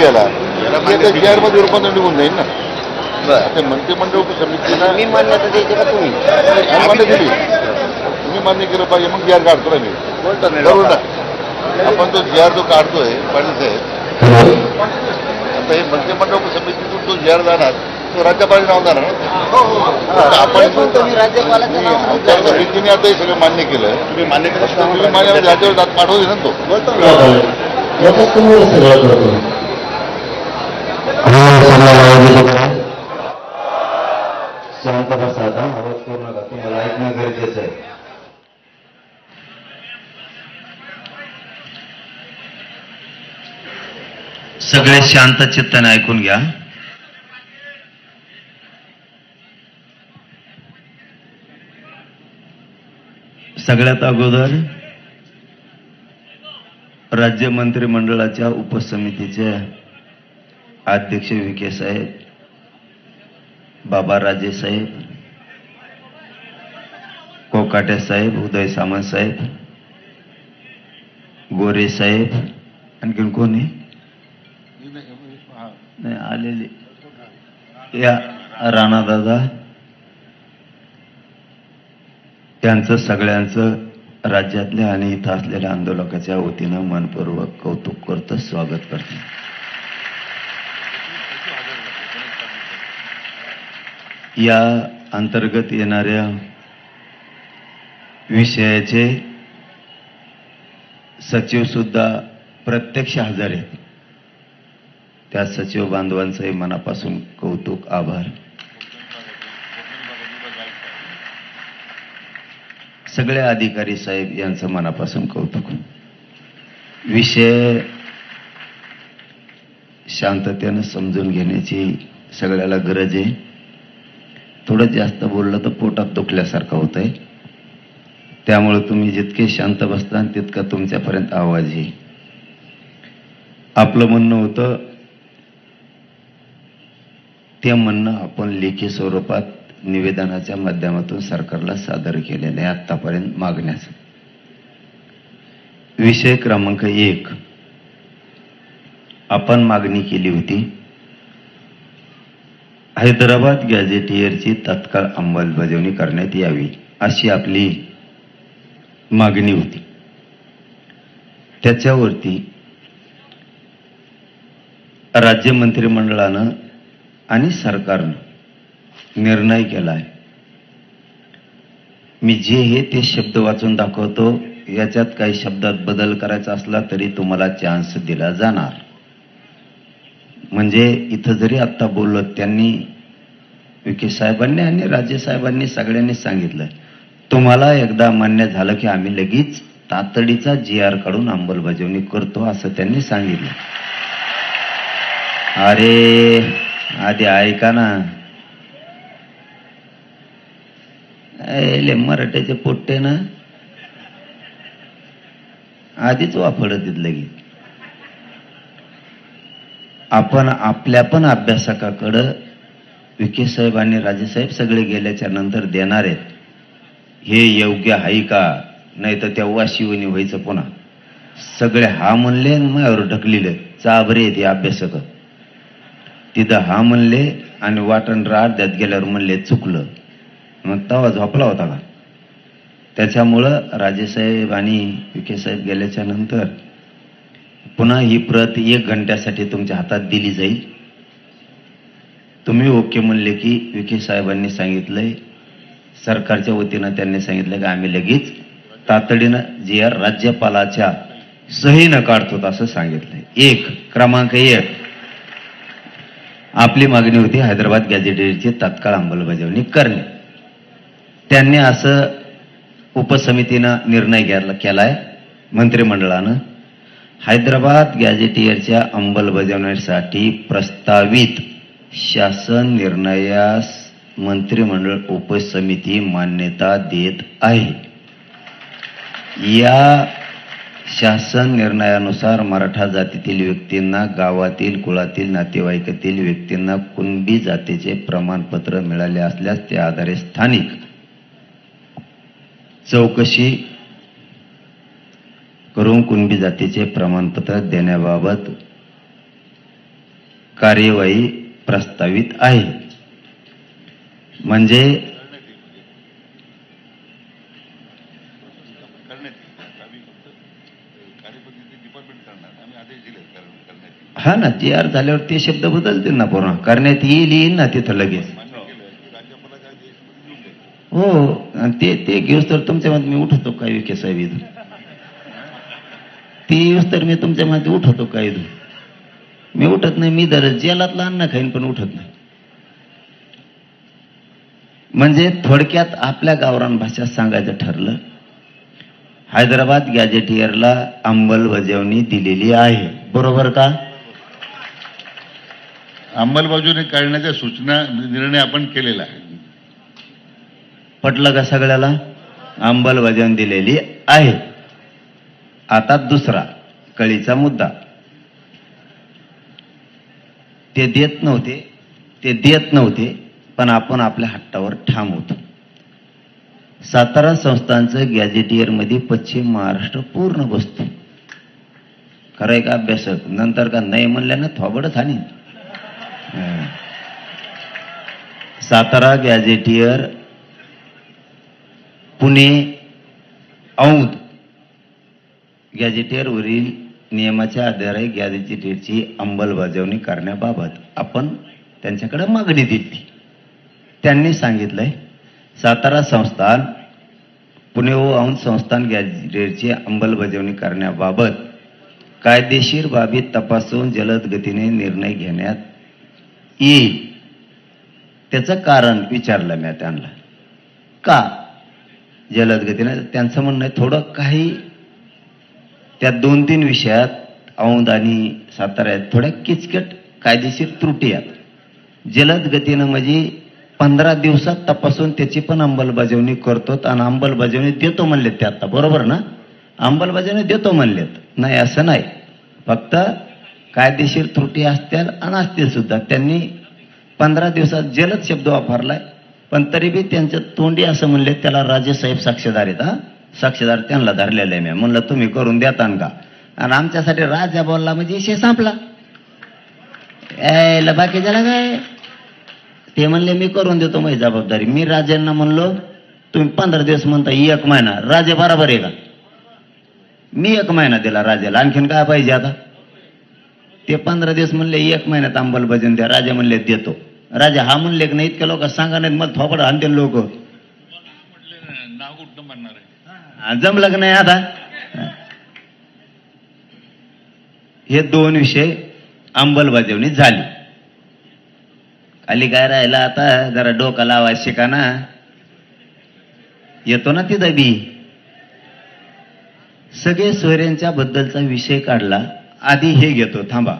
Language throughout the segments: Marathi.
गेला GR मध्ये रूपांतर निघून जाईल ना. ते मंत्रिमंडळ उपसमितीला मी मान्यता द्यायची का तुम्ही? मान्य दिली, तुम्ही मान्य केलं पाहिजे, मग GR काढतो ना मी. बोलतो मी बरोबर ना. आपण तो GR जो काढतोय पाटील साहेब, आता हे मंत्रिमंडळ उपसमितीतून जो GR जाणार तो राज्यपालाचं नाव जाणार ना. आपण तुम्ही राज्यपालाचं नाव आमच्या समितीने आता हे सगळं मान्य केलं. तुम्ही मान्य केलं, तुम्ही माझ्या राज्यावर जात पाठवले ना तो. बोलतो शांत बसा आता, आवाज करू नका, तुम्हाला ऐकणं गरजेचं आहे. सगळे शांत चित्ताने ऐकून घ्या. सगळ्यात अगोदर राज्य मंत्रिमंडळाच्या उपसमितीचे अध्यक्ष विखे साहेब, बाबा राजे साहेब, कोकाटे साहेब, उदय सामंत साहेब, गोरे साहेब, आणखीन कोणी नाही आलेले, या राणादादा, त्यांचं सगळ्यांचं राज्यातल्या आणि इथं असलेल्या आंदोलकाच्या वतीनं मनपूर्वक कौतुक करतो, स्वागत करतो. या अंतर्गत येणाऱ्या विषयाचे सचिव सुद्धा प्रत्यक्ष हजर आहेत. त्या सचिव बांधवांचंही मनापासून कौतुक, आभार. सगळे अधिकारी साहेब यांचं मनापासून कौतुक. विषय शांततेनं समजून घेण्याची सगळ्याला गरज आहे. थोडं जास्त बोललं तर पोटात दुखल्यासारखं होतंय, त्यामुळे तुम्ही जितके शांत बसता तितका तुमच्यापर्यंत आवाज येईल. आपलं म्हणणं होतं ते म्हणणं आपण लेखी स्वरूपात निवेदनाच्या माध्यमातून सरकारला सादर केलेलं आहे आतापर्यंत मागण्याचा. विषय क्रमांक 1, आपण मागणी केली होती हैदराबाद गॅझेटियरची तत्काळ अंमलबजावणी करण्यात यावी, अशी आपली मागणी होती. त्याच्यावरती राज्य मंत्रिमंडळानं आणि सरकारनं निर्णय केला आहे. मी जे हे ते शब्द वाचून दाखवतो, याच्यात काही शब्दात बदल करायचा असला तरी तुम्हाला चान्स दिला जाणार. म्हणजे इथं जरी आत्ता बोललो, त्यांनी विखे साहेबांनी आणि राजे साहेबांनी सगळ्यांनी सांगितलं, तुम्हाला एकदा मान्य झालं की आम्ही लगेच तातडीचा GR काढून अंमलबजावणी करतो, असं त्यांनी सांगितलं. अरे आधी ऐका ना, मराठ्याचे पोट्टे ना आधीच वापरत लगी. आपण आपल्या पण अभ्यासकाकडं विखे साहेब आणि राजेसाहेब सगळे गेल्याच्या नंतर देणार आहेत. हे योग्य आहे का, नाही तर त्या वाशिवणी व्हायचं पुन्हा. सगळे हा म्हणले, माझ्यावर ढकलिले, चाबरे ते अभ्यासक. तिथं हा म्हणले आणि वाटण अर्ध्यात गेल्यावर म्हणले चुकलं, मग तवा झोपला होता का? त्याच्यामुळं राजेसाहेब आणि विखे साहेब गेल्याच्या नंतर पुन्हा ही प्रत 1 घंट्यासाठी तुमच्या हातात दिली जाईल. तुम्ही ओके म्हणले की विखे साहेबांनी सांगितलंय, सरकारच्या वतीनं त्यांनी सांगितलं की आम्ही लगेच तातडीनं GR राज्यपालाच्या सहीनं काढतो असं सांगितलंय. क्रमांक 1 आपली मागणी होती हैदराबाद गॅझेटियरची तात्काळ अंमलबजावणी करणे. त्यांनी असं उपसमितीनं निर्णय केलाय मंत्रिमंडळानं, हैदराबाद गॅझेटियरच्या अंमलबजावणीसाठी प्रस्तावित शासन निर्णयास मंत्रिमंडळ उपसमिती मान्यता देत आहे. या शासन निर्णयानुसार मराठा जातीतील व्यक्तींना, गावातील कुळातील नातेवाईकातील व्यक्तींना कुणबी जातीचे प्रमाणपत्र मिळाले असल्यास त्या आधारे स्थानिक चौकशी करून कुणबी जातीचे प्रमाणपत्र देण्याबाबत कार्यवाही प्रस्तावित आहे. म्हणजे हा ना, जी आर झाल्यावर ते शब्द बदलतील ना, पूर्ण करण्यात येईल ना तिथं लगेच. हो, आणि ते घेऊस तर तुमच्या मध्ये मी उठवतो काय विखे साहेब इथून, ती येऊस तर मी तुमच्या मध्ये उठवतो काय इथून. मी उठत नाही, मी दर जेलातला अन्न खाईन पण उठत नाही. म्हणजे थोडक्यात आपल्या गावरान भाषेत सांगायचं ठरलं, हैदराबाद गॅजेटियरला अंमलबजावणी दिलेली आहे. बरोबर का? अंमलबजावणी करण्याच्या सूचना निर्णय आपण केलेला आहे. पटलं का सगळ्याला? अंमलबजावणी दिलेली आहे. आता दुसरा कळीचा मुद्दा, ते देत नव्हते पण आपण आपल्या हट्टावर ठाम होतो. सातारा संस्थांचं गॅजेटियर मध्ये पश्चिम महाराष्ट्र पूर्ण बसतो. खरंय का अभ्यासक? नंतर का नाही म्हणल्यानं थोबडच हानी. सातारा गॅजेटियर, पुणे औंध गॅजेटियरवरील नियमाच्या आधारे गॅजेटियरची अंमलबजावणी करण्याबाबत आपण त्यांच्याकडे मागणी दिली. त्यांनी सांगितलंय सातारा संस्थान, पुणे व औंध संस्थान गॅजेटियरची अंमलबजावणी करण्याबाबत कायदेशीर बाबी तपासून जलद गतीने निर्णय घेण्यात येईल. त्याचं कारण विचारलं मी त्यांना, का जलद गतीने? त्यांचं म्हणणं आहे थोडं काही त्या 2-3 विषयात औंध आणि साताऱ्यात थोड्या किचकट कायदेशीर त्रुटी आहेत. जलद गतीनं म्हणजे 15 दिवसात तपासून त्याची पण अंमलबजावणी करतो आणि अंमलबजावणी देतो म्हणलेत ते. आता बरोबर ना? अंमलबजावणी देतो म्हणलेत, नाही असं नाही, फक्त कायदेशीर त्रुटी असतील आणि असतील सुद्धा. त्यांनी 15 दिवसात जलद शब्द वापरलाय, पण तरी बी त्यांच्या तोंडी असं म्हणले त्याला राजेसाहेब साक्षीदार आहेत. साक्षीदार त्यांना धरलेलं आहे. मी म्हणलं तुम्ही करून देता का? आणि आमच्यासाठी राजा बोलला म्हणजे विषय संपला. यायला बाकी झाला काय? ते म्हणले मी करून देतो, माझी जबाबदारी. मी राजांना म्हणलो तुम्ही 15 दिवस म्हणता, 1 महिना. राजे बरोबर आहे का? मी 1 महिना दिला राजाला, आणखीन काय पाहिजे आता? ते 15 दिवस म्हणले 1 महिन्यात अंमलबजावणी द्या. राजा म्हणले देतो. राजा हा म्हणले की नाही, इतक्या लोक सांगा नाहीत मला थोपड आणते लोक. जमलं की नाही आता? हे 2 विषय अंमलबजावणी झाली. खाली काय राहिला आता? जरा डोका लावायला शिका ना, येतो ना तिथं बी. सगळे सोयऱ्यांच्या बद्दलचा विषय काढला. आधी हे घेतो, थांबा.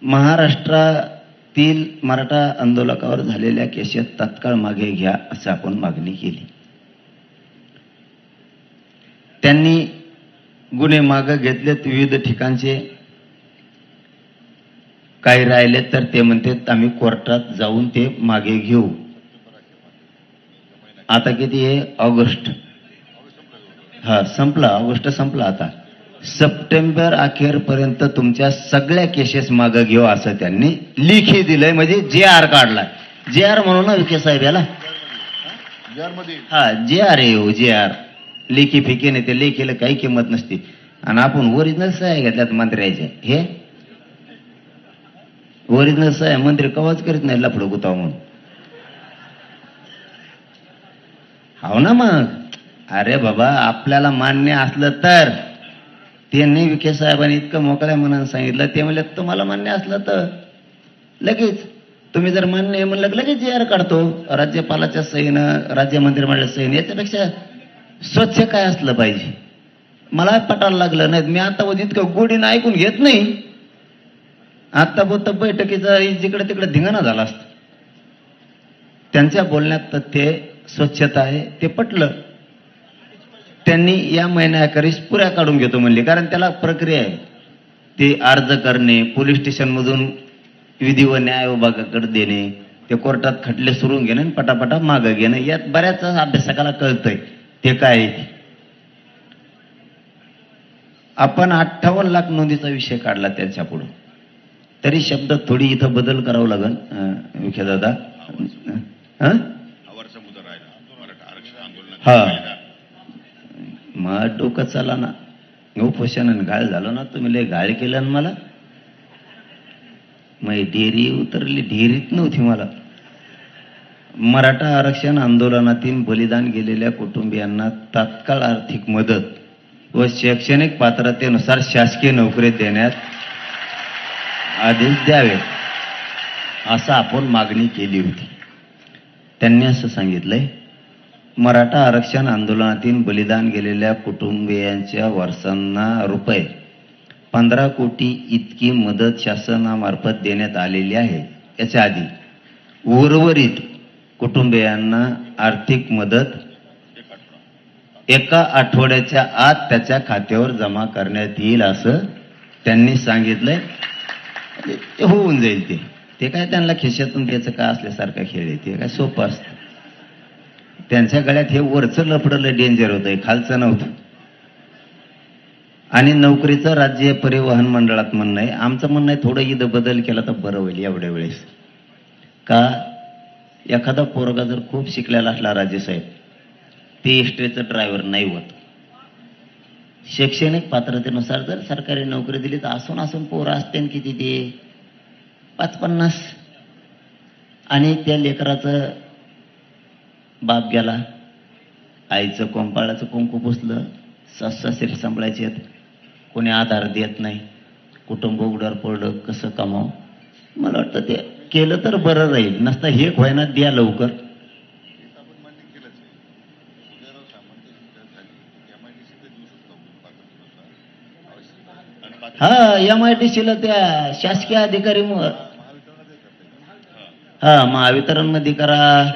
महाराष्ट्रातील मराठा आंदोलकावर झालेल्या केसेस तत्काळ मागे घ्या असं आपण मागणी केली. त्यांनी गुन्हे मागे घेतलेत विविध ठिकाणचे. काही राहिले तर ते म्हणतात आम्ही कोर्टात जाऊन ते मागे घेऊ. आता किती आहे? ऑगस्ट. हा संपला, ऑगस्ट संपला. आता सप्टेंबर अखेरपर्यंत तुमच्या सगळ्या केसेस मागे घेऊ असं त्यांनी लिखी दिलंय. म्हणजे JR काढलाय. JR म्हणून ना विखे साहेब याला? हा JR आहे. JR लेखी फेकी नाही, ते लेखीला काही किंमत नसती. आणि आपण ओरिजिनल सह्या घेतल्यात मंत्र्याच्या. हे ओरिजिनल सह्या मंत्री कवाच करीत नाही लफडं गुताव म्हणून. हो ना मग. अरे बाबा, आपल्याला मान्य असलं तर. त्यांनी विखे साहेबांनी इतकं मोकळ्या मनानं सांगितलं. ते म्हणले तुम्हाला मान्य असलं तर लगेच, तुम्ही जर मान्य आहे म्हणलं लगेच JR काढतो राज्यपालाच्या सहीनं, राज्य मंत्रिमंडळाच्या सहीनं. याच्यापेक्षा स्वच्छ काय असलं पाहिजे? मला पटायला लागलं नाही. मी आता इतकं गोडीनं ऐकून घेत नाही. आता बोलत बैठकीचा जिकडे तिकडे धिंगाणा झाला असत. त्यांच्या बोलण्यात तथ्य, स्वच्छता आहे, ते पटलं. त्यांनी या महिन्याखेरीस पुऱ्या काढून घेतो म्हणले, कारण त्याला प्रक्रिया आहे. ते अर्ज करणे, पोलीस स्टेशनमधून विधी व न्याय विभागाकडे देणे, ते कोर्टात खटले सुरू घेणे, पटापटा मागं घेणं. यात बऱ्याच अभ्यासकाला कळतंय ते काय आहे. आपण 58 लाख नोंदीचा विषय काढला त्यांच्या पुढे. तरी शब्द थोडी इथं बदल करावं लागेल विखे दादा. हा मग डोकं चाला ना, उपोषणाने घाळ झालो ना, तुम्ही लय घाळ केलं ना मला. मग डेअरी उतरली, डेअरीत नव्हती मला. मराठा आरक्षण आंदोलनातील बलिदान गेलेल्या कुटुंबियांना तात्काळ आर्थिक मदत व शैक्षणिक पात्रतेनुसार शासकीय नोकरी देण्यात आदेश द्यावे असं आपण मागणी केली होती. त्यांनी असं सांगितलंय, मराठा आरक्षण आंदोलनातील बलिदान गेलेल्या कुटुंबियांच्या वारसांना रुपये 15 कोटी इतकी मदत शासनामार्फत देण्यात आलेली आहे. याच्या आधी उर्वरित कुटुंबियांना आर्थिक मदत एका आठवड्याच्या आत त्याच्या खात्यावर जमा करण्यात येईल असं त्यांनी सांगितलंय. ते होऊन जाईल. ते काय त्यांना खिशातून त्याचं काय असल्यासारखा खेळ आहे, ते काय सोपं असतं. त्यांच्या गळ्यात हे वरचं लफडलं डेंजर होतं, खालचं नव्हतं. आणि नोकरीचं राज्य परिवहन मंडळात म्हणणं आहे. आमचं म्हणणं आहे थोडं इथं बदल केला तर बरं होईल एवढ्या वेळेस. का एखादा पोरगा जर खूप शिकलेला असला राजेसाहेब, ते एसटीचं ड्रायव्हर नाही होत. शैक्षणिक पात्रतेनुसार जर सरकारी नोकरी दिली तर असून पोरं असते किती ते 50-50. आणि त्या लेकराचं बाप गेला, आईचं कोंपाळाचं कुंकू पुसलं, सासरे सांभाळायचे, कोणी आधार देत नाही, कुटुंब उघड्यावर पडलं, कसं कमाव. मला वाटतं ते केलं तर बरं राहील. नसता हे व्हायना द्या लवकर. हा MIDC ला त्या शासकीय अधिकारी हा महावितरण मध्ये करा.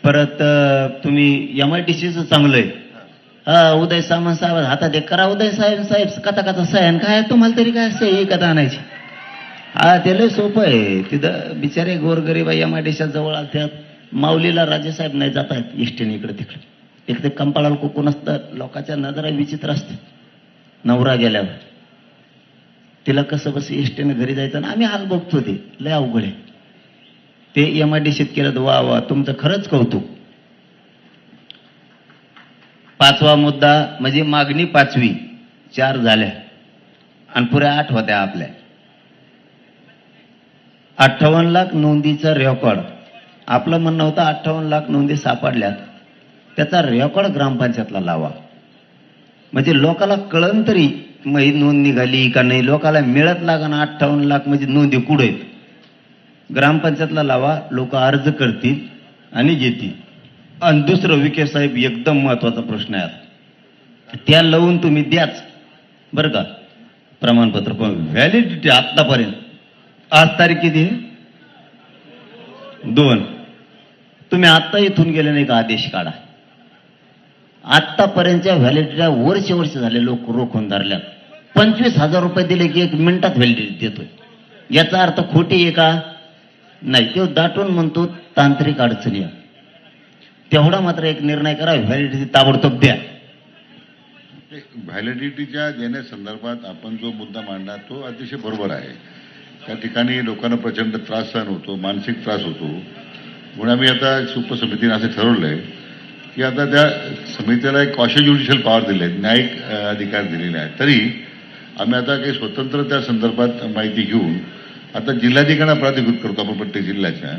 परत तुम्ही MIDCचं चांगलं आहे. हा उदय सामंत साहेब हातात एक करा. उदय साहेब कथा सह्यान काय तुम्हाला तरी काय सही कथा आणायची. हा ते लय सोपं आहे. तिथं बिचारे गोरगरीब MIDC जवळ असतात. माऊलीला राजेसाहेब नाही जात आहेत एसटीने इकडे तिकडे. एक ते कंपाळाला कुकून असतं, लोकांच्या नजरा विचित्र असते. नवरा गेल्यावर तिला कसं बस एसटीने घरी जायचं ना, आम्ही हाल बघतो. ते लय अवघड आहे. ते MIDCत केलं तर वा वा, तुमचं खरंच कौतुक. 5वा मुद्दा म्हणजे मागणी 5वी 4 झाल्या आणि पुऱ्या 8 होत्या आपल्या. 58 लाख नोंदीचा रेकॉर्ड. आपलं म्हणणं होतं 58 लाख नोंदी सापडल्यात, त्याचा रेकॉर्ड ग्रामपंचायतला लावा. म्हणजे लोकाला कळण तरी मग नोंद निघाली का नाही. लोकाला मिळत लागा ना 58 लाख म्हणजे नोंदी कुठे आहेत. ग्रामपंचायतला लावा, लोक अर्ज करतील आणि घेतील. आणि दुसरं विखे साहेब एकदम महत्वाचा प्रश्न आहे, त्या लावून तुम्ही द्याच बरं का प्रमाणपत्र. पण व्हॅलिडिटी आतापर्यंत, आज तारीख किती 2, तुम्ही आत्ता इथून गेले नाही का आदेश काढा. आत्तापर्यंतच्या व्हॅलिडिटीला वर्ष झाले लोक रोखून धरल्यात. 25,000 रुपये दिले की 1 मिनिटात व्हॅलिडिटी देतोय. याचा अर्थ खोटी आहे का नाही. तो दाटून म्हणतो तांत्रिक अडचणी. तेवढा मात्र एक निर्णय करा, व्हॅलिडिटी ताबडतोब द्या. व्हॅलिडिटीच्या देण्यासंदर्भात आपण जो मुद्दा मांडला तो अतिशय बरोबर आहे. त्या ठिकाणी लोकांना प्रचंड त्रास सहन होतो, मानसिक त्रास होतो. म्हणून आम्ही आता उपसमितीने असं ठरवलंय की आता त्या समितीला एक क्वाशी ज्युडिशियल पॉवर दिले आहेत, न्यायिक अधिकार दिलेले आहेत. तरी आम्ही आता काही स्वतंत्र त्या संदर्भात माहिती घेऊन आता जिल्हाधिकाऱ्यांना प्राधिकृत करतो आपण प्रत्येक जिल्ह्याच्या,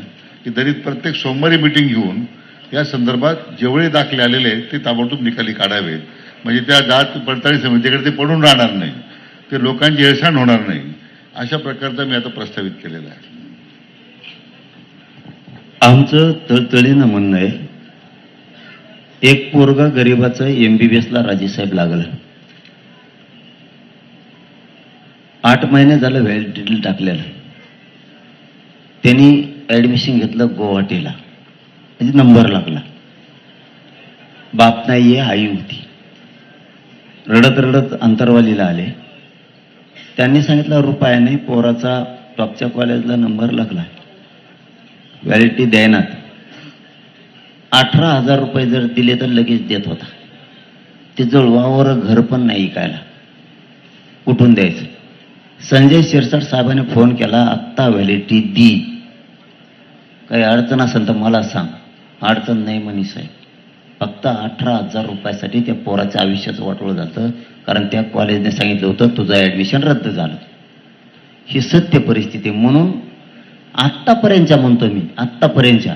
की तरी प्रत्येक सोमवारी मिटिंग घेऊन या संदर्भात जेवढे दाखले आलेले आहेत ते ताबडतोब निकाली काढावेत. म्हणजे त्या जात पडताळणी समितीकडे ते पडून राहणार नाही, ते लोकांची हेळसांड होणार नाही. अशा प्रकारचा मी आता प्रस्तावित केलेला आहे. आमचं तळतळीनं म्हणणं आहे, एक पोरगा गरीबाचं MBBSला राजेसाहेब लागलं. 8 महिने झालं व्हॅलिडिटी टाकलेलं. त्यांनी ऍडमिशन घेतलं गुवाहाटीला, म्हणजे नंबर लागला. बाप नाहीये, आई होती. रडत रडत अंतरवालीला आले. त्यांनी सांगितलं रुपया नाही, पोराचा टॉपच्या कॉलेजला नंबर लागला, व्हॅलिडिटी द्यायनात. 18,000 रुपये जर दिले तर लगेच देत होता. ते जुळवावर घर पण नाही ऐकायला, कुठून द्यायचं. संजय शिरसाट साहेबांनी फोन केला, आत्ता व्हॅलिडिटी दी, काही अडचण असेल तर मला सांग. अडचण नाही म्हणे साहेब, फक्त 18,000 रुपयासाठी त्या पोराच्या आयुष्याचं वाटवलं जातं, कारण त्या कॉलेजने सांगितलं होतं तुझं ॲडमिशन रद्द झालं. ही सत्य परिस्थिती आहे. म्हणून आत्तापर्यंतच्या म्हणतो मी, आत्तापर्यंतच्या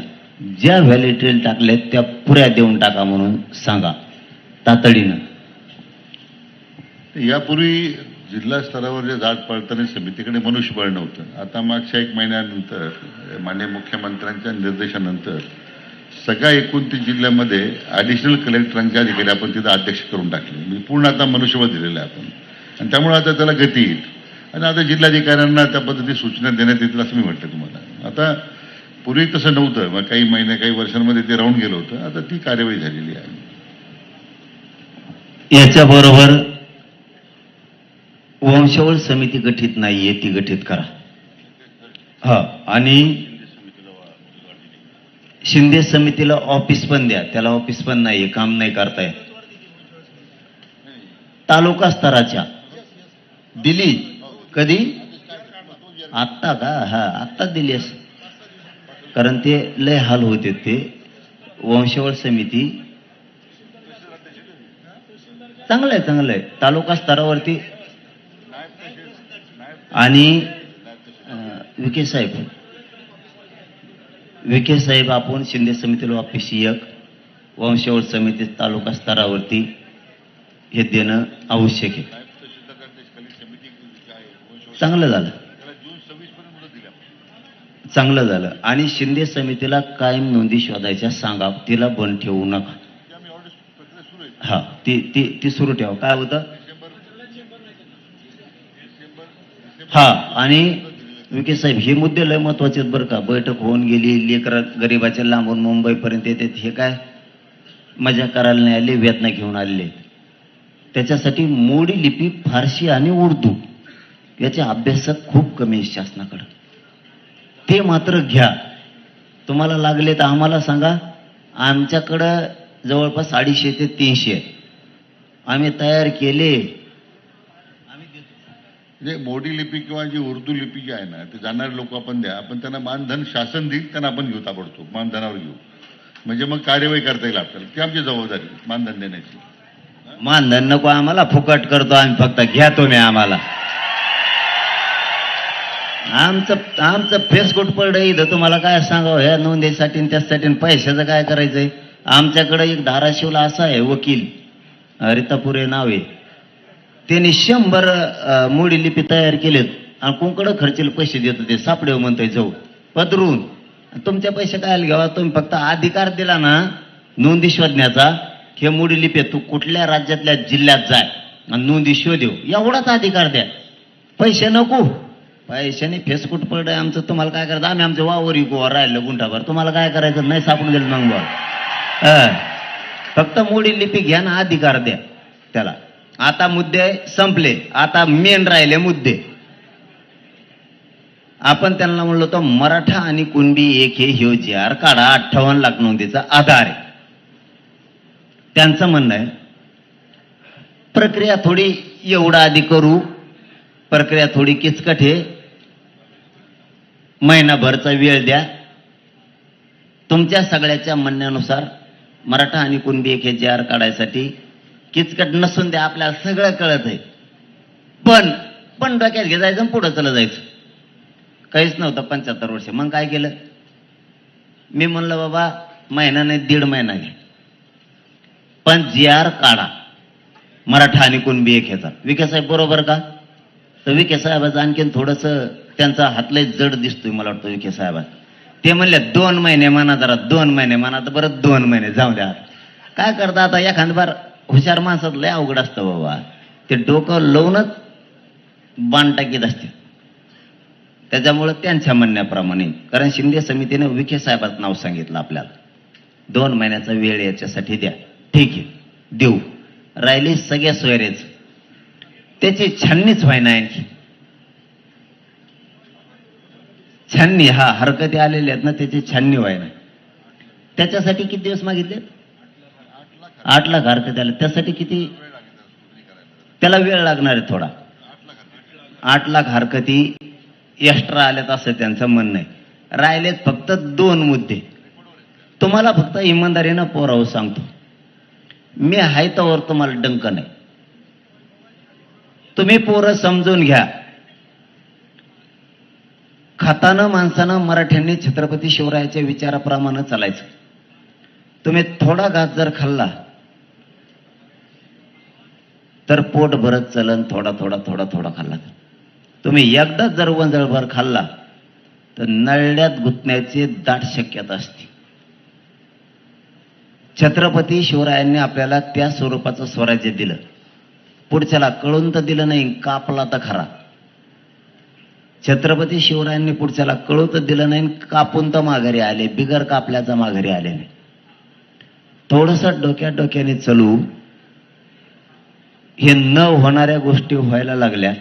ज्या व्हॅलिडिटी टाकल्यात त्या पुऱ्या देऊन टाका म्हणून सांगा तातडीनं. यापूर्वी जिल्हा स्तरावर जे जात पडताना समितीकडे मनुष्यबळ नव्हतं. आता मागच्या 1 महिन्यानंतर माननीय मुख्यमंत्र्यांच्या निर्देशानंतर सगळ्या 29 जिल्ह्यामध्ये ॲडिशनल कलेक्टरांचे अधिकारी आपण तिथं अध्यक्ष करून टाकले. म्हणजे पूर्ण आता मनुष्यबळ दिलेलं आहे आपण, आणि त्यामुळे आता त्याला गती येईल. आणि आता जिल्हाधिकाऱ्यांना त्या पद्धती सूचना देण्यात येतील असं मी म्हटलं तुम्हाला. आता पूर्वी तसं नव्हतं, मग काही महिने काही वर्षांमध्ये ते राहून गेलं होतं. आता ती कार्यवाही झालेली आहे. याच्याबरोबर वंशावळ समिती गठीत नाहीये, ती गठीत करा. हा, आणि शिंदे समितीला ऑफिस पण द्या. त्याला ऑफिस पण नाहीये, काम नाही करताय. तालुका स्तराच्या दिली कधी? आत्ता का? हा, आत्ता दिली असं, कारण ते लय हाल होते. ते वंशावळ समिती चांगलं आहे, चांगलं आहे. तालुका स्तरावरती. आणि विखे साहेब आपण शिंदे समितीला ऑफिस 1, वंशावळ समिती तालुका स्तरावरती हे देणं आवश्यक आहे. चांगलं झालं, चांगलं झालं. आणि शिंदे समितीला कायम नोंदी शोधायच्या सांगा, तिला बंद ठेवू नका. हा, ती सुरू ठेवा. काय होतं? हा, आणि विखे साहेब हे मुद्दे लय महत्वाचे आहेत बरं का. बैठक होऊन गेली, लेकर गरीबाच्या लांबून मुंबईपर्यंत येतात, हे काय मजा करायला नाही आले, वेदना घेऊन आलेले. त्याच्यासाठी मोडी लिपी, फारसी आणि उर्दू याचे अभ्यासक खूप कमी आहे शासनाकडं. ते मात्र घ्या. तुम्हाला लागले तर आम्हाला सांगा. आमच्याकडं जवळपास 250 ते 300 आहे, आम्ही तयार केले. म्हणजे मोडी लिपी किंवा जी उर्दू लिपी जी आहे ना, ते जाणारे लोक आपण द्या. आपण त्यांना मानधन शासन देईल, त्यांना आपण घेऊ ताबडतोब, मानधनावर घेऊ. म्हणजे मग कार्यवाही करता येईल आपल्याला. ती आमची जबाबदारी मानधन देण्याची. मानधन नको आम्हाला, फुकट करतो आम्ही, फक्त घ्या तुम्ही आम्हाला. आमचं फेसबुक पडलं इथं, तुम्हाला काय सांगावं ह्या नोंदीसाठी आणि त्यासाठी. पैशाचं काय करायचंय? आमच्याकडे एक धाराशिवला असा आहे वकील, रितापुरे नाव आहे, त्यांनी 100 मोडी लिपी तयार केलेत आणि कोणकडे खर्चेल पैसे देतो ते सापडे म्हणतोय जाऊ पदरून. तुमचे पैसे काय घ्यावा? तुम्ही फक्त अधिकार दिला ना नोंदी शोधण्याचा, हे मोडी लिपी तू कुठल्या राज्यातल्या जिल्ह्यात जाय आणि नोंदी शोधेव, एवढाच अधिकार द्या. पैसे नको. पैशाने फेसकुट पडलंय आमचं. तुम्हाला काय करायचं? आम्ही आमचं वावर गोवा राहिलं गुंठाभर, तुम्हाला काय करायचं? नाही सापडून दिलं मग बघ. फक्त मोडी लिपी घ्या ना, अधिकार द्या त्याला. आता मुद्दे संपले, आता मेन राहिले मुद्दे. आपण त्यांना म्हणलो तर मराठा आणि कुणबी एक हे ह्यो जी.आर. काढा, 58 लाख नोंदीचा आधार आहे. त्यांचं म्हणणं आहे प्रक्रिया थोडी एवढा आधी करू, प्रक्रिया थोडी किचकट आहे, महिनाभरचा वेळ द्या. तुमच्या सगळ्याच्या म्हणण्यानुसार मराठा आणि कुणबी एक हे जी.आर. काढायसाठी किचकट नसून द्या, आपल्याला सगळं कळत आहे. पण डोक्यात घ्यायचं, पुढं चला जायचं. काहीच नव्हतं 75 वर्ष. मग काय केलं? मी म्हणलं बाबा महिना नाही 1.5 महिना घ्या, पण जी.आर. काढा मराठा आणि कुणबी एक ह्याचा. विखे साहेब बरोबर का? तर विखे साहेबाचं आणखीन थोडस त्यांचा हातलंय जड दिसतोय मला वाटतं विखे साहेबात. ते म्हणले 2 महिने म्हणा, जरा 2 महिने म्हणा. तर बरं 2 महिने जाऊ द्या. काय करता आता? एखाद बार हुशार माणसात लय अवघड असतं बाबा, ते डोकं लावूनच बाण टाकीत असते. त्याच्यामुळं त्यांच्या म्हणण्याप्रमाणे, कारण शिंदे समितीने विखे साहेबाचं नाव सांगितलं आपल्याला, 2 महिन्याचा वेळ याच्यासाठी द्या. ठीक आहे, देऊ. राहिली सगळ्या सोयरेच, त्याची छाननीच व्हायना. आणखी छाननी, हा हरकती आलेल्या आहेत ना, त्याची छाननी व्हायना. त्याच्यासाठी किती दिवस मागितले? 8 लाख हरकत आले. त्यासाठी किती? त्याला वेळ लागणार आहे थोडा. 8 लाख हरकती एक्स्ट्रा आल्यात असं त्यांचं म्हणणं आहे. राहिलेत फक्त 2 मुद्दे. तुम्हाला फक्त इमानदारीनं पोरावं सांगतो, मी आहे तोवर तुम्हाला डंक नाही. तुम्ही पोरं समजून घ्या. खातानं माणसानं मराठ्यांनी छत्रपती शिवरायाच्या विचाराप्रमाणे चालायचं. तुम्ही थोडा घास जर खाल्ला तर पोट भरत चलन, थोडा थोडा थोडा थोडा खाल्ला तर. तुम्ही एकदाच जर वंजळभर खाल्ला तर नळ्यात गुंतण्याची दाट शक्यता असते. छत्रपती शिवरायांनी आपल्याला त्या स्वरूपाचं स्वराज्य दिलं. पुढच्याला कळून तर दिलं नाही, कापला तर खरा. छत्रपती शिवरायांनी पुढच्याला कळू तर दिलं नाही, कापून तर माघारी आले, बिगर कापल्याचा माघारी आले नाही. थोडस डोक्याने चलू. हे न होणाऱ्या गोष्टी व्हायला लागल्या.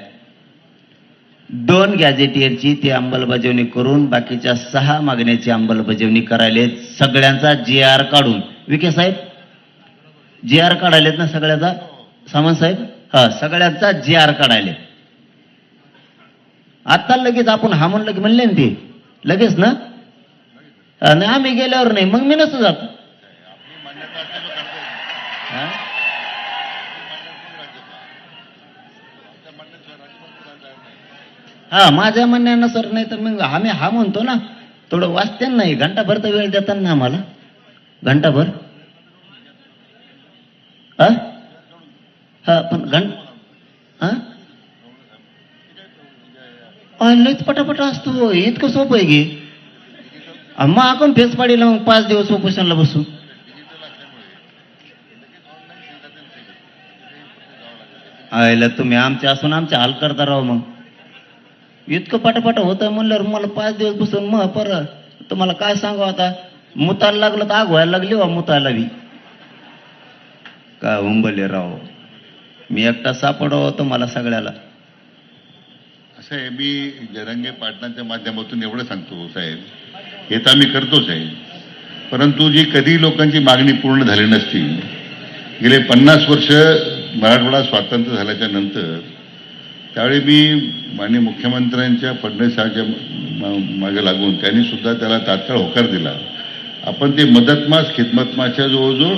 2 गॅजेटियरची ती अंमलबजावणी करून बाकीच्या 6 मागण्याची अंमलबजावणी करायले. सगळ्यांचा GR काढून. विखे साहेब GR काढायलेत ना सगळ्याचा? सामंत साहेब, हा, सगळ्यांचा GR काढायले. आता लगेच आपण हा म्हणलं की म्हणले ना ते लगेच ना? आणि आम्ही गेल्यावर नाही, मग मी नसतो जात. हा, माझ्या म्हणण्यानुसार नाही तर मग आम्ही हा म्हणतो ना. थोडं वाचते नाही, घंटाभर तर वेळ देतात ना आम्हाला. घंटाभर हा पण लयच पटापटा असतो. इतकं सोपं आहे की मग आपण फेस पाडीला मग 5 दिवस उपोषणला बसू. आयला तुम्ही आमच्या असून आमच्या हाल करता राव. मग इतकं पटापट होतं म्हणल्यावर मला 5 दिवस बसून मग परत तुम्हाला काय सांगू आता. मुतायला लागलं तर आग व्हायला लागली वा मुतायला बी. काय उंबले राव, मी एकटा सापडावं तुम्हाला सगळ्याला. असं आहे, मी जरंगे पाटणाच्या माध्यमातून एवढं सांगतो साहेब, हे तर आम्ही करतोच आहे, परंतु जी कधी लोकांची मागणी पूर्ण झाली नसती. गेले 50 वर्ष मराठवाडा स्वातंत्र्य झाल्याच्या नंतर त्यावेळी मी माननीय मुख्यमंत्र्यांच्या फडणवीसांच्या मागे लागून त्यांनी सुद्धा त्याला तात्काळ होकार दिला. आपण ते मदतमास खिदमतमासच्या जवळजवळ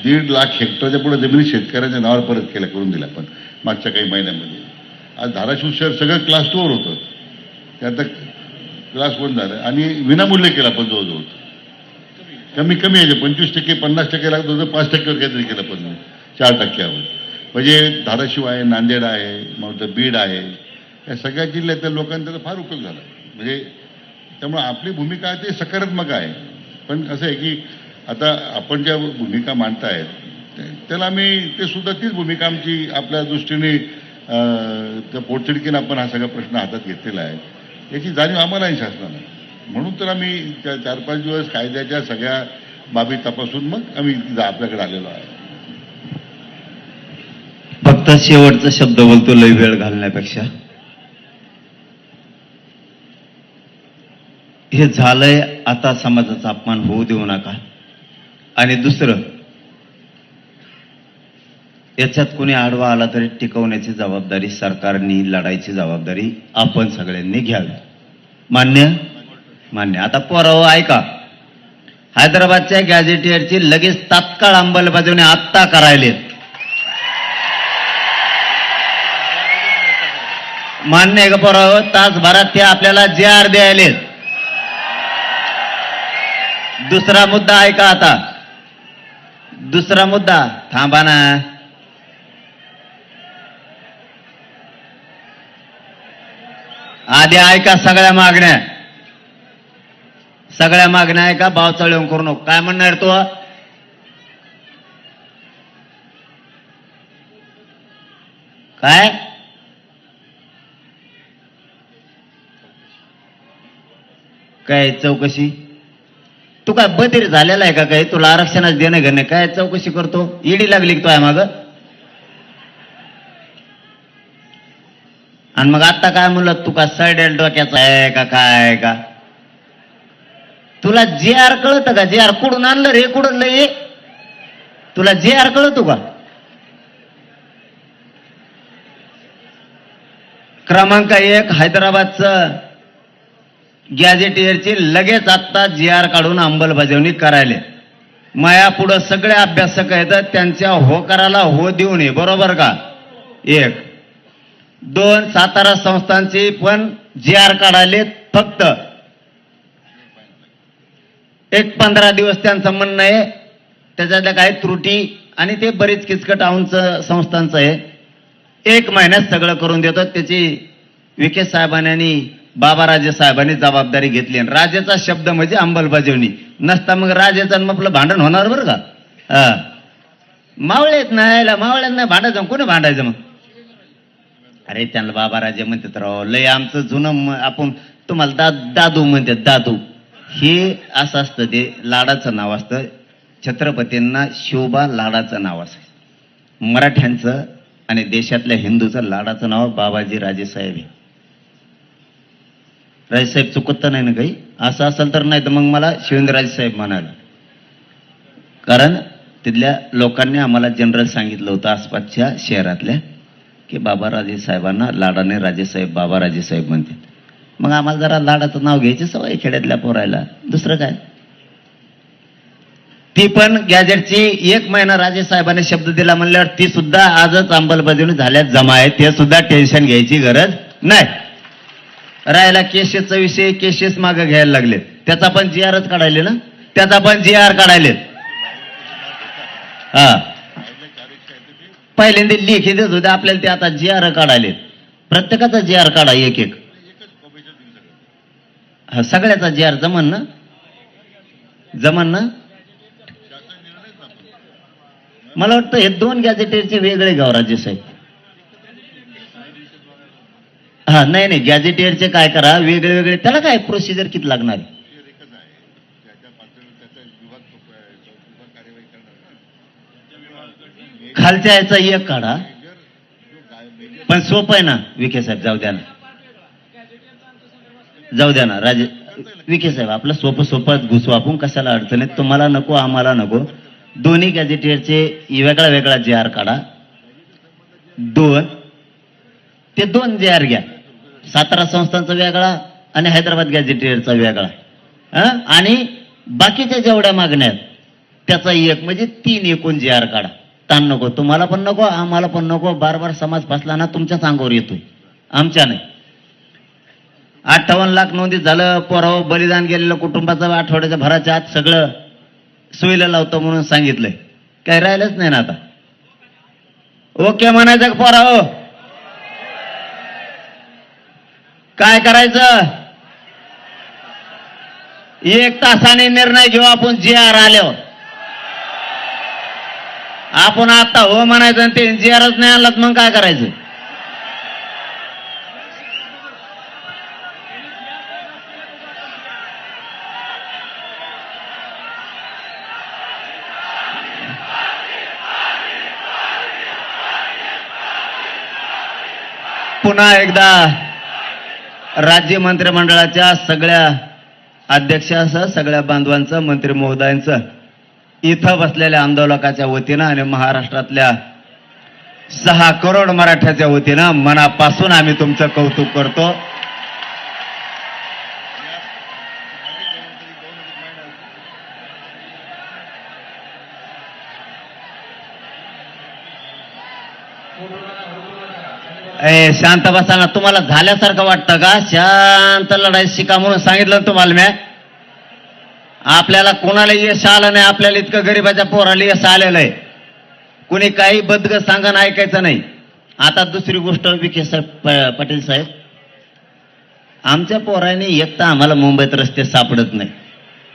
1.5 लाख हेक्टरच्या पुढे जमिनी शेतकऱ्यांच्या नावावर परत केल्या, करून दिल्या. पण मागच्या काही महिन्यामध्ये आज धाराशिव शहर सगळं क्लास 2 वर होतं, ते आता क्लास 1 झालं आणि विनामूल्य केला. पण जवळजवळ कमी आहे, 25% 50% लागत होतं, 5%वर काहीतरी केलं. पण 4%वर म्हणजे धाराशिव आहे, नांदेड आहे, मग बीड आहे, या सगळ्या जिल्ह्यातल्या लोकांचा त्याचा फार उपयोग झाला. म्हणजे त्यामुळे आपली भूमिका ते सकारात्मक आहे. पण असं आहे की आता आपण ज्या भूमिका मांडतायत त्याला आम्ही ते सुद्धा तीच भूमिका आमची आपल्या दृष्टीने त्या पोटतिडकीनं आपण हा सगळा प्रश्न हातात घेतलेला आहे, याची जाणीव आम्हाला आहे शासनाला. म्हणून तर आम्ही 4-5 दिवस कायद्याच्या सगळ्या बाबी तपासून मग आम्ही आपल्याकडे आलेलो आहे. फक्त शेवटचा शब्द बोलतो लय वेळ घालण्यापेक्षा. हे झालंय, आता समाजाचा अपमान होऊ देऊ नका. आणि दुसरं, याच्यात कोणी आडवा आला तरी टिकवण्याची जबाबदारी सरकारने, लढायची जबाबदारी आपण सगळ्यांनी घ्यावी. मान्य? मान्य. आता पोरावं ऐका, हैदराबादच्या गॅजेटियरची लगेच तात्काळ अंमलबजावणी आत्ता करायलेत. मान्य आहे का पोरावं? तासभरात ते आपल्याला GR द्यायलेत. दुसरा मुद्दा ऐका आता. दुसरा मुद्दा, थांबा ना. आधी ऐका सगळ्या मागण्या. सगळ्या मागण्या ऐका, बावचाळ येऊन करू नको. काय म्हणणार तू? काय काय चौकशी? तू काय बधीर झालेला आहे का? काय तुला आरक्षणाच देणं घेणं? काय चौकशी करतो? ईडी लागली की तो आहे माग? आणि मग आता काय म्हणलं, तू का सडेल डोक्याचा आहे का काय का? तुला GR कळतं का? GR कुठून आणलं रे? कुठून ये? तुला GR कळतो का? क्रमांक 1 हैदराबादचं गॅजेटियरची लगेच आत्ता जी आर काढून अंमलबजावणी करायला. माया पुढं सगळे अभ्यासक आहेत, त्यांच्या होकाराला हो देऊ नये, बरोबर का? 1 2 सातारा संस्थांची पण जी आर काढायले फक्त एक 15 दिवस त्यांचं म्हणणं आहे, त्याच्यातल्या काही त्रुटी आणि ते बरीच किचकट आऊंचं संस्थांचं आहे. 1 महिन्यात सगळं करून देतो. त्याची विखे साहेबांनी आणि बाबाराजे साहेबांनी जबाबदारी घेतली. आणि राजेचा शब्द म्हणजे अंमलबजावणी नसता मग राजेचं आणि आपलं भांडण होणार बरं का? मावळेत नाही, मावळ्यात नाही भांडायचं, कोणी भांडायचं मग? अरे त्यांना बाबाराजे म्हणतात राव, लय आमचं जुनं आपण तुम्हाला दादू म्हणतात, दादू. हे असं असतं, ते लाडाचं नाव असतं. छत्रपतींना शिवबा लाडाचं नाव असतं. मराठ्यांचं आणि देशातल्या हिंदूचं लाडाचं नाव बाबाजी राजेसाहेब आहे. राजेसाहेब चुकत नाही ना काही? असं असेल तर, नाही तर मग मला शिवेंद्रराजे साहेब म्हणाला. कारण तिथल्या लोकांनी आम्हाला जनरल सांगितलं होतं आसपासच्या शहरातल्या, की बाबाराजे साहेबांना लाडाने राजेसाहेब बाबाराजे साहेब म्हणते. मग आम्हाला जरा लाडाचं नाव घ्यायची सवय खेड्यातल्या पोरायला, दुसरं काय. ती पण गॅजेटची 1 महिना राजे साहेबांनी शब्द दिला म्हणल्यावर ती सुद्धा आजच अंमलबजावणी झाल्यात जमा आहे. ते सुद्धा टेन्शन घ्यायची गरज नाही. राहायला केसेसचा विषय, केसेस मागे घ्यायला लागले, त्याचा पण जी आरच काढायले ना, त्याचा पण जी आर काढायले. हा, पहिल्यांदा लिखित देत होते आपल्याला, ते आता जी आर काढायले. प्रत्येकाचा जी आर काढा, एक एक. हा, सगळ्याचा जी आर जमन ना? जमन ना? मला वाटतं हे 2 गॅजेटेरचे वेगळे गाव राजे साहेब. हा, नाही नाही, गॅजेटियरचे काय करा, वेगळे वेगळे. त्याला काय प्रोसिजर किती लागणार? खालच्या याचा 1 काढा, पण सोपं आहे ना विखे साहेब. जाऊ द्या ना, जाऊ द्या ना राजे विखे साहेब, आपलं सोपं सोपं घुसू आपण, कशाला अडचण आहे? तुम्हाला नको, आम्हाला नको. दोन्ही गॅजेटियरचे वेगळा वेगळा जे आर काढा. 2 ते 2 जे आर घ्या. सातारा संस्थांचा वेगळा आणि हैदराबाद गॅजेटियरचा वेगळा. आणि बाकीच्या जेवढ्या मागण्या आहेत त्याचा 1, म्हणजे 3 एकूण जे आर काढा. ताण नको, तुम्हाला पण नको, आम्हाला पण नको. बार समाज फसला ना तुमच्याच अंगावर येतोय, आमच्या नाही. 58 लाख नोंदीत झालं. पोराव बलिदान गेलेलं कुटुंबाचं आठवड्याच्या भराच्या आत सगळं सोयीला लावतो म्हणून सांगितलंय. काही राहिलंच नाही ना आता. ओके म्हणायचं का पोराव? काय करायचं? 1 तासाने निर्णय घेऊ आपण जी आर आल्यावर. आपण आता हो म्हणायचं आणि ते जी आरच नाही आणलात मग काय करायचं? पुन्हा एकदा राज्य मंत्रिमंडळाच्या सगळ्या अध्यक्षासह सगळ्या बांधवांचं, मंत्री महोदयांचं, इथं बसलेल्या आंदोलकाच्या वतीनं आणि महाराष्ट्रातल्या 6 करोड मराठ्याच्या वतीनं मनापासून आम्ही तुमचं कौतुक करतो. शांत बसा ना. तुम्हाला झाल्यासारखं वाटतं का? शांत लढाई शिका म्हणून सांगितलं तुम्हाला मी. आपल्याला कोणाला यश आलं नाही, आपल्याला इतकं गरीबाच्या पोराला यश आलेलं आहे. कुणी काही बदग सांगणं ऐकायचं नाही. आता दुसरी गोष्ट, विखे साहेब, पाटील साहेब, आमच्या पोराने एक तर आम्हाला मुंबईत रस्ते सापडत नाही,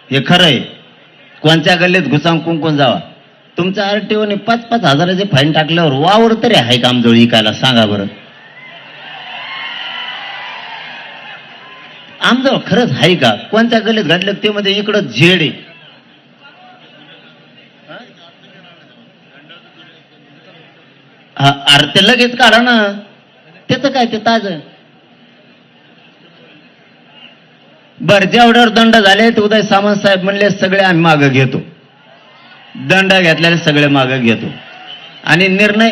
हे खरं आहे. कोणत्या गल्लीत घुसावून कुंकून जावा. तुमच्या आरटीओने 5-5 हजाराचे फाईन टाकल्यावर वावर तरी आहे का आमजवळ इकायला? सांगा बरं. आमजवळ खरंच आहे का? कोणत्या गल्लीत घडलं ते मध्ये इकडं झेड आहे. अरे ते लगेच काढा ना, त्याचं काय, ते ताज. बर, जेवढ्यावर दंड झाले ते उदय सामंत साहेब म्हणले सगळे आम्ही मागं घेतो. दंड घेतलेले सगळे मागं घेतो. आणि निर्णय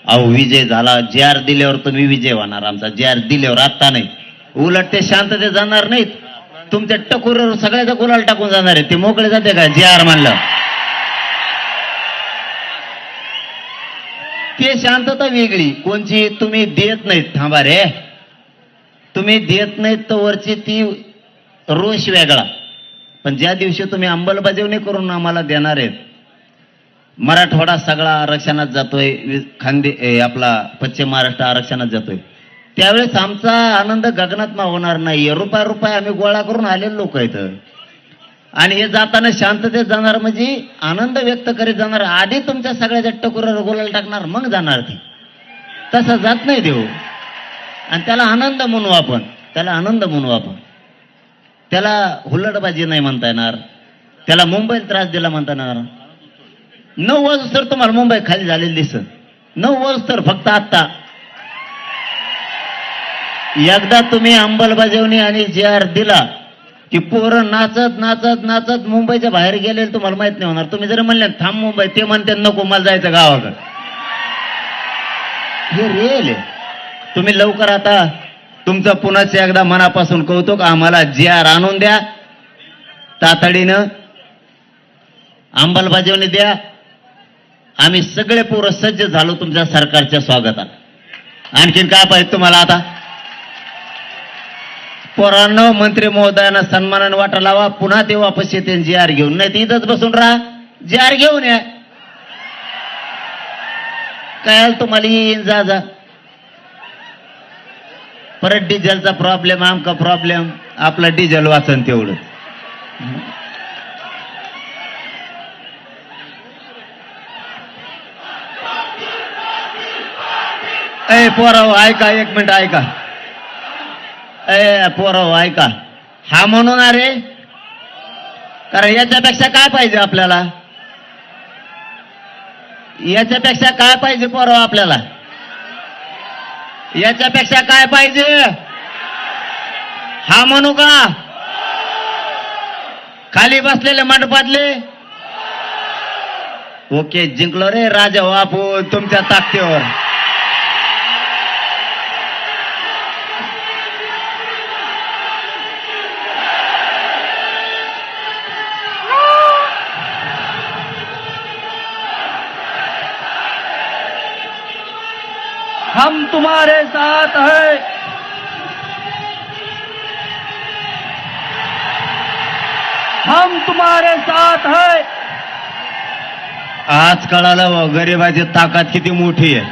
अहो विजय झाला, जे आर दिल्यावर तुम्ही विजय होणार आमचा, जे आर दिल्यावर आत्ता नाही. उलट ते शांततेत जाणार नाहीत, तुमच्या टकोरीवर सगळ्याचा गुलाल टाकून जाणार आहे. ते मोकळे जाते का जे आर म्हणलं? ते शांतता वेगळी कोणची. तुम्ही देत नाहीत, थांबा रे, तुम्ही देत नाहीत तर वरची ती रोष वेगळा. पण ज्या दिवशी तुम्ही अंमलबजावणी करून आम्हाला देणार आहेत, मराठवाडा सगळा आरक्षणात जातोय, आपला पश्चिम महाराष्ट्र आरक्षणात जातोय, त्यावेळेस आमचा आनंद गगनात मावणार नाही. रुपया रुपया आम्ही गोळा करून आलेले लोक आहेत. आणि हे जाताना शांततेत जाणार म्हणजे आनंद व्यक्त करीत जाणार. आधी तुमच्या सगळ्याच्या टकुरावर गोलाला टाकणार, मग जाणार ती. तसं जात नाही देऊ. आणि त्याला आनंद म्हणू आपण, त्याला आनंद म्हणू आपण. त्याला हुल्लडबाजी नाही म्हणता येणार, त्याला मुंबईला त्रास दिला म्हणता येणार. 9 वाजता तर तुम्हाला मुंबई खाली झालेली दिसत. 9 वाजता तर फक्त आत्ता एकदा तुम्ही अंमलबजावणी आणि जे आर दिला की पोरं नाचत नाचत नाचत मुंबईच्या बाहेर गेले, तुम्हाला माहित नाही होणार. तुम्ही जर म्हणले थांब मुंबई, ते म्हणते नको मला जायचं गावाकडे. हे रिअल आहे. तुम्ही लवकर आता तुमचं पुन्हा एकदा मनापासून कौतुक, आम्हाला जे आर आणून द्या, तातडीनं अंमलबजावणी द्या. आम्ही सगळे पोरं सज्ज झालो तुमच्या सरकारच्या स्वागताला. आणखीन काय पाहिजे तुम्हाला? आता पोरांनो, मंत्री महोदयांना सन्मानाने वाटा लावा. पुन्हा ते वापस येते जे आर घेऊन, नाही तर इथंच बसून राहा, जे आर घेऊन या. काय तुम्हाला येईन जा जा. परत डिझेलचा प्रॉब्लेम, आमका प्रॉब्लेम, आपलं डिझेल वाचन तेवढं. ए पोराव ऐका, 1 मिनिट ऐका. ए पोराव ऐका, हा म्हणून अरे, कारण याच्यापेक्षा काय पाहिजे आपल्याला? याच्यापेक्षा काय पाहिजे पोराव आपल्याला? याच्यापेक्षा काय पाहिजे? हा म्हणू का? खाली बसलेले मंडपातले ओके, जिंकलो रे राजा बापू तुमच्या ताकदीवर. हम तुम्हारे साथ है, हम तुम्हारे साथ है. आज कळालं गरिबाची ताकद किती मोठी आहे.